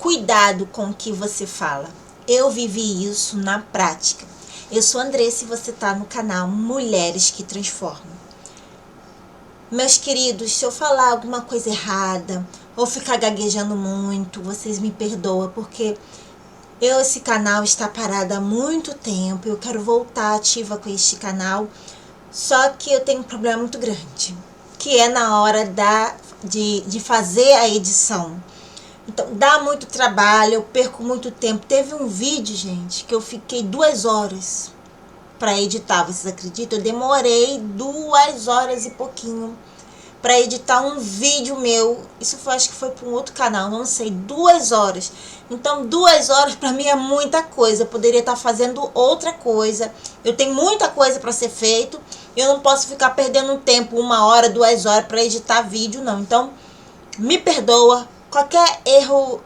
cuidado com o que você fala. Eu vivi isso na prática. Eu sou Andressa e você está no canal Mulheres que Transformam. Meus queridos, se eu falar alguma coisa errada ou ficar gaguejando muito, vocês me perdoam, porque esse canal está parado há muito tempo. Eu quero voltar ativa com este canal, só que eu tenho um problema muito grande, que é na hora de fazer a edição. Então dá muito trabalho, eu perco muito tempo. Teve um vídeo, gente, que eu fiquei 2 horas para editar, vocês acreditam? Eu demorei 2 horas e pouquinho para editar um vídeo meu. Isso foi, acho que foi para um outro canal, não sei, 2 horas. Então 2 horas para mim é muita coisa. Eu poderia estar fazendo outra coisa. Eu tenho muita coisa para ser feito. Eu não posso ficar perdendo tempo, 1 hora, 2 horas para editar vídeo, não. Então me perdoa. Qualquer erro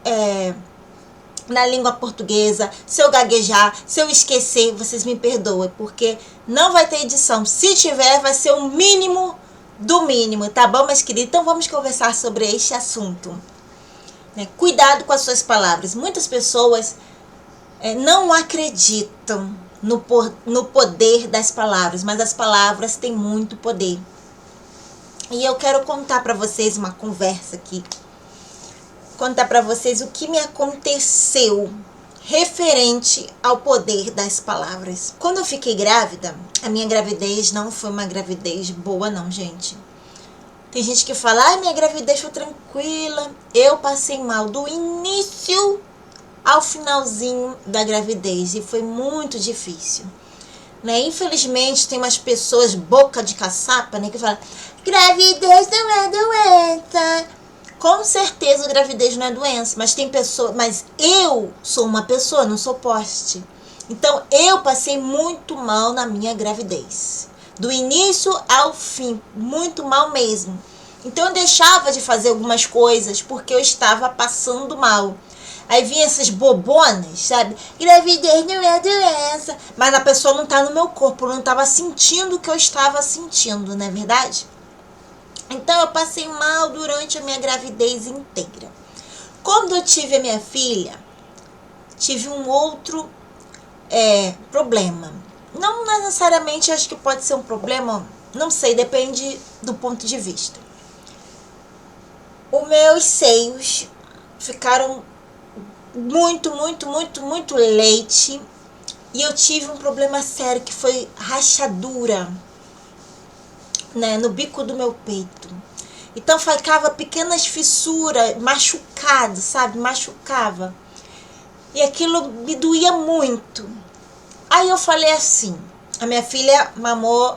na língua portuguesa, se eu gaguejar, se eu esquecer, vocês me perdoem, porque não vai ter edição. Se tiver, vai ser o mínimo do mínimo, tá bom, meus queridos? Então vamos conversar sobre este assunto. Cuidado com as suas palavras. Muitas pessoas não acreditam no poder das palavras, mas as palavras têm muito poder. E eu quero contar para vocês uma conversa aqui. Contar para vocês o que me aconteceu referente ao poder das palavras. Quando eu fiquei grávida, a minha gravidez não foi uma gravidez boa não, gente. Tem gente que fala, minha gravidez foi tranquila. Eu passei mal do início ao finalzinho da gravidez e foi muito difícil. Infelizmente tem umas pessoas boca de caçapa, que falam, gravidez não é doença. Com certeza gravidez não é doença, mas tem pessoa, mas eu sou uma pessoa, não sou poste. Então eu passei muito mal na minha gravidez, do início ao fim, muito mal mesmo. Então eu deixava de fazer algumas coisas porque eu estava passando mal. Aí vinha essas bobonas, sabe? Gravidez não é doença, mas a pessoa não está no meu corpo, eu não estava sentindo o que eu estava sentindo, não é verdade? Então eu passei mal durante a minha gravidez inteira. Quando eu tive a minha filha, tive um outro problema. Não necessariamente acho que pode ser um problema, não sei, depende do ponto de vista. Os meus seios ficaram muito leite. E eu tive um problema sério que foi rachadura, no bico do meu peito. Então ficava pequenas fissuras, machucado, sabe? Machucava. E aquilo me doía muito. Aí eu falei assim, a minha filha mamou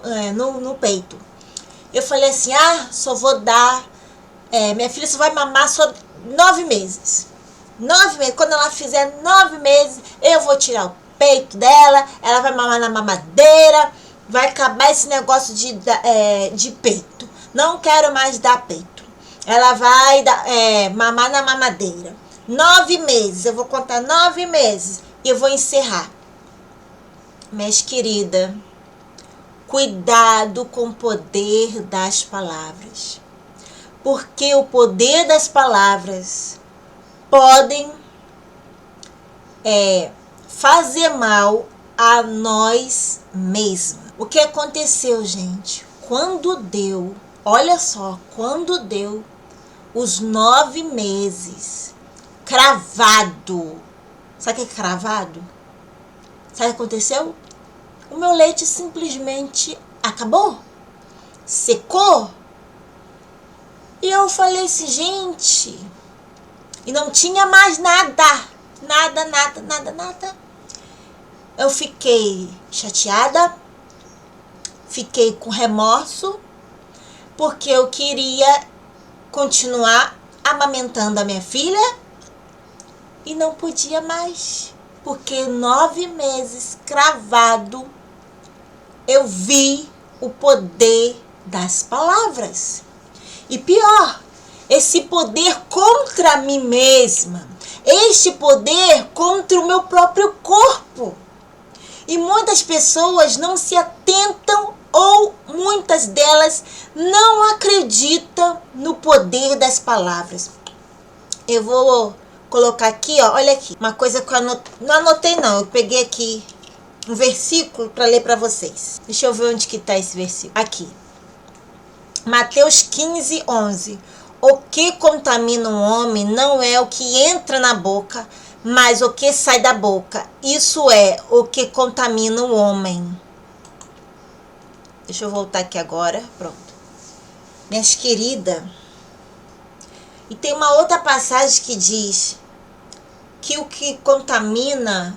no peito. Eu falei assim, só vou dar, minha filha só vai mamar só 9 meses. 9 meses, quando ela fizer 9 meses, eu vou tirar o peito dela, ela vai mamar na mamadeira. Vai acabar esse negócio de peito. Não quero mais dar peito. Ela vai mamar na mamadeira. 9 meses. Eu vou contar 9 meses. E eu vou encerrar. Minhas queridas, cuidado com o poder das palavras. Porque o poder das palavras podem fazer mal a nós mesmos. O que aconteceu, gente? Quando deu, olha só, quando deu os 9 meses, cravado. Sabe o que é cravado? Sabe o que aconteceu? O meu leite simplesmente acabou, secou. E eu falei assim, gente, e não tinha mais nada. Eu fiquei chateada, fiquei com remorso, porque eu queria continuar amamentando a minha filha e não podia mais, porque 9 meses cravado eu vi o poder das palavras. E pior, esse poder contra mim mesma, este poder contra o meu próprio corpo. E muitas pessoas não se atentam ou muitas delas não acreditam no poder das palavras. Eu vou colocar aqui, ó, olha aqui. Uma coisa que eu não anotei não, eu peguei aqui um versículo para ler para vocês. Deixa eu ver onde que tá esse versículo. Aqui. Mateus 15, 11. O que contamina um homem não é o que entra na boca, mas o que sai da boca. Isso é o que contamina o homem. Deixa eu voltar aqui agora. Pronto. Minhas queridas. E tem uma outra passagem que diz que o que contamina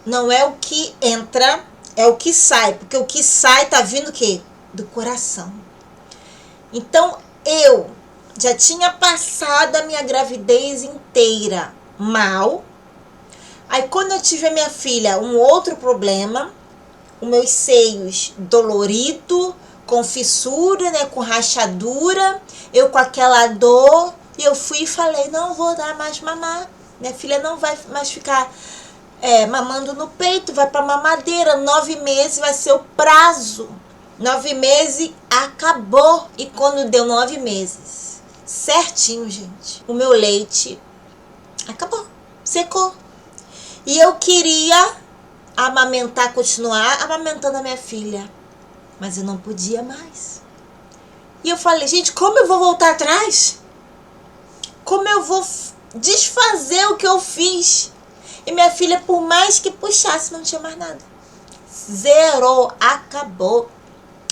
não é o que entra, é o que sai. Porque o que sai tá vindo o quê? Do coração. Então, eu já tinha passado a minha gravidez inteira mal. Aí, quando eu tive a minha filha, um outro problema. Os meus seios dolorido, com fissura, né, com rachadura. Eu com aquela dor. E eu fui e falei, não vou dar mais mamar. Minha filha não vai mais ficar mamando no peito, vai para mamadeira. 9 meses vai ser o prazo. 9 meses acabou. E quando deu 9 meses, certinho, gente, o meu leite acabou, secou. E eu queria amamentar, continuar amamentando a minha filha, mas eu não podia mais. E eu falei, gente, como eu vou voltar atrás? Como eu vou desfazer o que eu fiz? E minha filha, por mais que puxasse, não tinha mais nada. Zerou, acabou.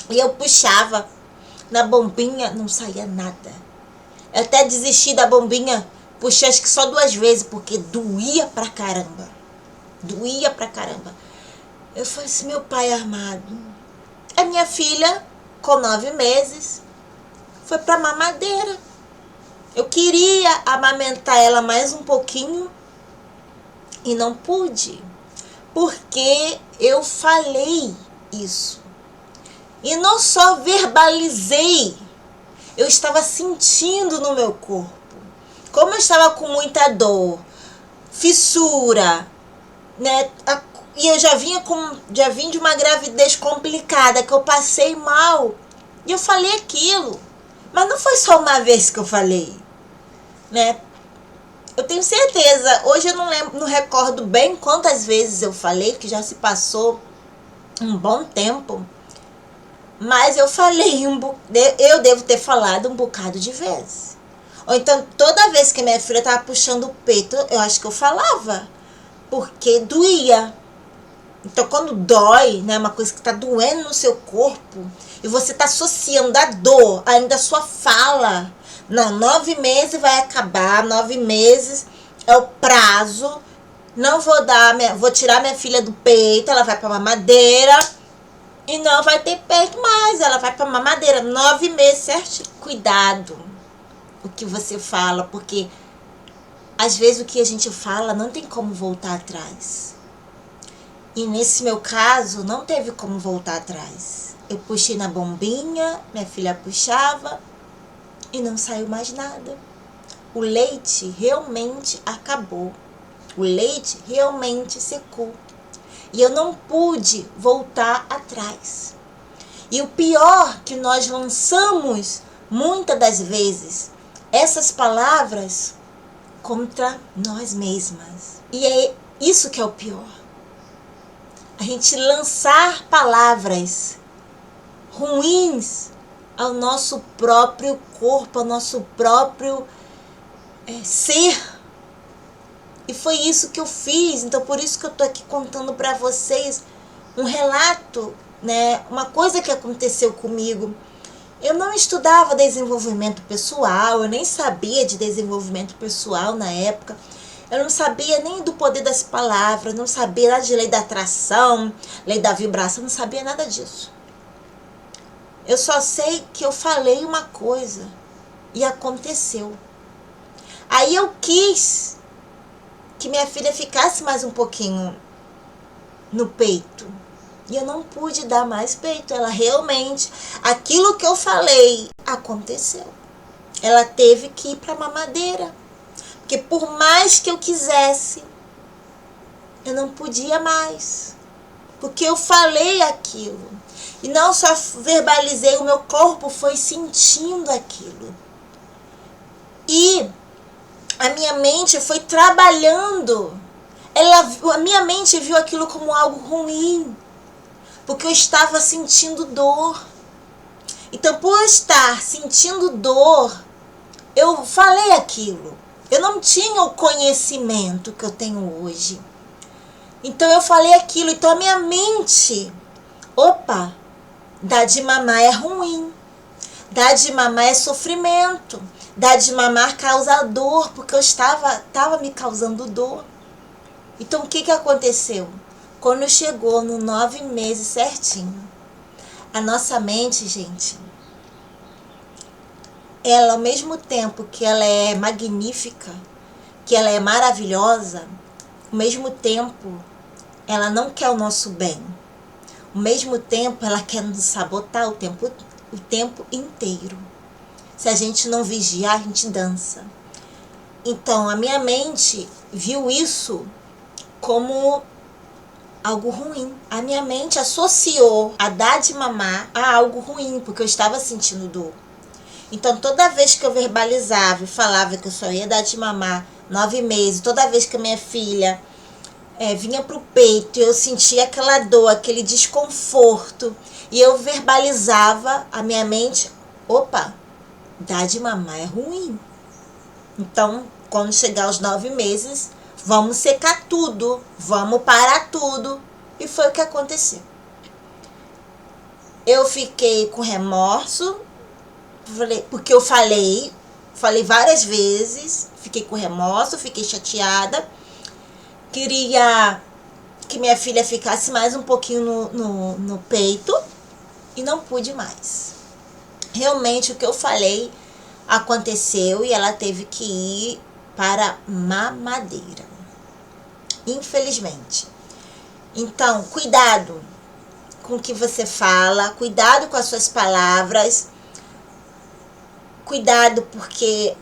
E eu puxava na bombinha, não saía nada. Eu até desisti da bombinha, puxei acho que só 2 vezes, porque doía pra caramba. Doía pra caramba. Eu falei assim, meu pai amado. A minha filha, com 9 meses, foi pra mamadeira. Eu queria amamentar ela mais um pouquinho e não pude. Porque eu falei isso. E não só verbalizei, eu estava sentindo no meu corpo. Como eu estava com muita dor, fissura, né? E eu já vim de uma gravidez complicada, que eu passei mal. E eu falei aquilo. Mas não foi só uma vez que eu falei, né? Eu tenho certeza, hoje eu não recordo bem quantas vezes eu falei, que já se passou um bom tempo. Mas eu falei, eu devo ter falado um bocado de vezes. Ou então, toda vez que minha filha estava puxando o peito, eu acho que eu falava. Porque doía. Então, quando dói, né, uma coisa que está doendo no seu corpo, e você está associando a dor, ainda a sua fala. Não, 9 meses vai acabar, 9 meses é o prazo. Não vou tirar minha filha do peito, ela vai para mamadeira. E não vai ter peito mais, ela vai para mamadeira, 9 meses, certo? Cuidado o que você fala, porque às vezes o que a gente fala não tem como voltar atrás. E nesse meu caso, não teve como voltar atrás. Eu puxei na bombinha, minha filha puxava e não saiu mais nada. O leite realmente acabou. O leite realmente secou. E eu não pude voltar atrás. E o pior, que nós lançamos, muitas das vezes, essas palavras contra nós mesmas. E é isso que é o pior. A gente lançar palavras ruins ao nosso próprio corpo, ao nosso próprio ser. E foi isso que eu fiz, então por isso que eu tô aqui contando para vocês um relato, né? Uma coisa que aconteceu comigo. Eu não estudava desenvolvimento pessoal, eu nem sabia de desenvolvimento pessoal na época. Eu não sabia nem do poder das palavras, não sabia nada de lei da atração, lei da vibração, não sabia nada disso. Eu só sei que eu falei uma coisa e aconteceu. Aí eu quis que minha filha ficasse mais um pouquinho no peito. E eu não pude dar mais peito. Ela realmente, aquilo que eu falei, aconteceu. Ela teve que ir para a mamadeira. Porque por mais que eu quisesse, eu não podia mais. Porque eu falei aquilo. E não só verbalizei, o meu corpo foi sentindo aquilo. E a minha mente foi trabalhando. A minha mente viu aquilo como algo ruim, porque eu estava sentindo dor. Então, por estar sentindo dor, eu falei aquilo. Eu não tinha o conhecimento que eu tenho hoje. Então, eu falei aquilo. Então, a minha mente, opa, dar de mamar é ruim. Dar de mamar é sofrimento. Dar de mamar causa dor, porque eu estava me causando dor. Então, o que aconteceu? Quando chegou no 9 meses certinho, a nossa mente, gente, ela, ao mesmo tempo que ela é magnífica, que ela é maravilhosa, ao mesmo tempo, ela não quer o nosso bem. Ao mesmo tempo, ela quer nos sabotar o tempo inteiro. Se a gente não vigiar, a gente dança. Então, a minha mente viu isso como algo ruim. A minha mente associou a dar de mamar a algo ruim, porque eu estava sentindo dor. Então, toda vez que eu verbalizava e falava que eu só ia dar de mamar 9 meses, toda vez que a minha filha vinha pro peito, eu sentia aquela dor, aquele desconforto, e eu verbalizava a minha mente, opa, dar de mamar é ruim. Então, quando chegar aos 9 meses, vamos secar tudo, vamos parar tudo. E foi o que aconteceu. Eu fiquei com remorso, porque eu falei várias vezes, fiquei com remorso, fiquei chateada. Queria que minha filha ficasse mais um pouquinho no peito e não pude mais. Realmente o que eu falei aconteceu e ela teve que ir para mamadeira. Infelizmente. Então, cuidado com o que você fala, cuidado com as suas palavras, cuidado porque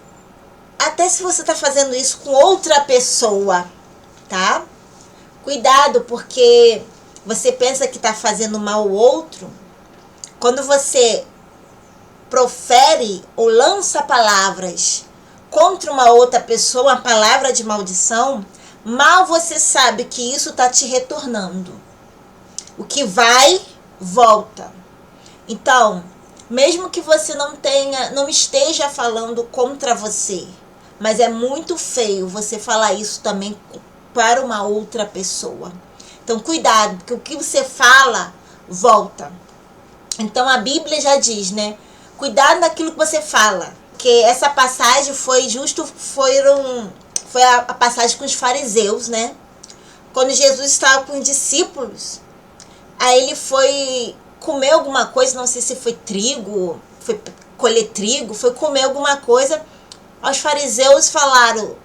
até se você está fazendo isso com outra pessoa, tá? Cuidado porque você pensa que está fazendo mal ao outro. Quando você profere ou lança palavras contra uma outra pessoa, uma palavra de maldição, mal você sabe que isso está te retornando. O que vai, volta. Então, mesmo que você não esteja falando contra você, mas é muito feio você falar isso também para uma outra pessoa. Então, cuidado, porque o que você fala, volta. Então, a Bíblia já diz, né? Cuidado naquilo que você fala. Porque essa passagem foi a passagem com os fariseus, né? Quando Jesus estava com os discípulos, aí ele foi comer alguma coisa, não sei se foi trigo, foi colher trigo, foi comer alguma coisa. Os fariseus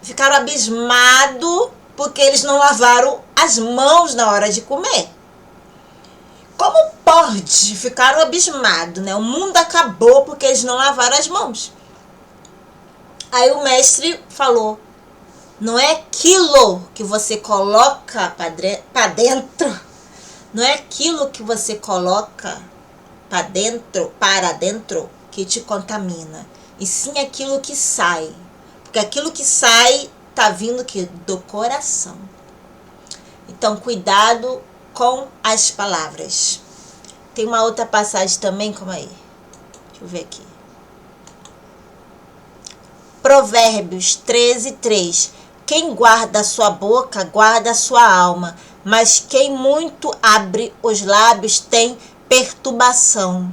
ficaram abismados porque eles não lavaram as mãos na hora de comer. Como pode? Ficaram abismados, né? O mundo acabou porque eles não lavaram as mãos. Aí o mestre falou, não é aquilo que você coloca para dentro, não é aquilo que você coloca para dentro que te contamina, e sim aquilo que sai, porque aquilo que sai tá vindo do coração. Então, cuidado com as palavras. Tem uma outra passagem também, calma aí. Deixa eu ver aqui. Provérbios 13:3. Quem guarda a sua boca, guarda a sua alma, mas quem muito abre os lábios tem perturbação.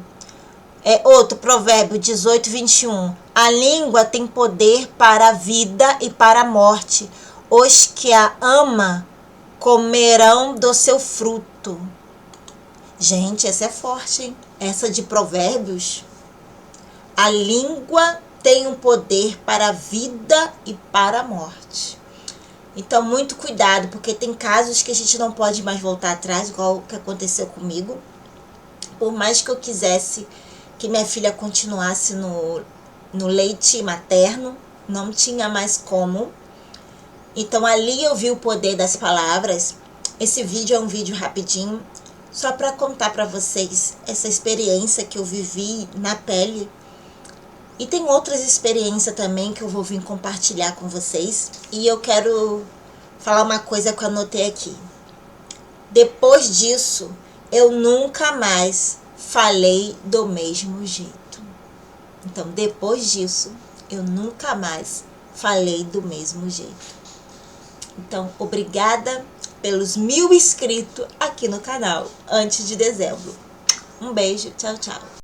Outro provérbio 18:21. A língua tem poder para a vida e para a morte. Os que a amam comerão do seu fruto. Gente, essa é forte, hein? Essa de Provérbios. A língua tem um poder para a vida e para a morte. Então, muito cuidado, porque tem casos que a gente não pode mais voltar atrás, igual o que aconteceu comigo. Por mais que eu quisesse que minha filha continuasse no leite materno, não tinha mais como. Então, ali eu vi o poder das palavras. Esse vídeo é um vídeo rapidinho, só para contar para vocês essa experiência que eu vivi na pele. E tem outras experiências também que eu vou vir compartilhar com vocês. E eu quero falar uma coisa que eu anotei aqui. Depois disso, eu nunca mais falei do mesmo jeito. Então, depois disso, eu nunca mais falei do mesmo jeito. Então, obrigada pelos 1000 inscritos aqui no canal antes de dezembro. Um beijo, tchau, tchau.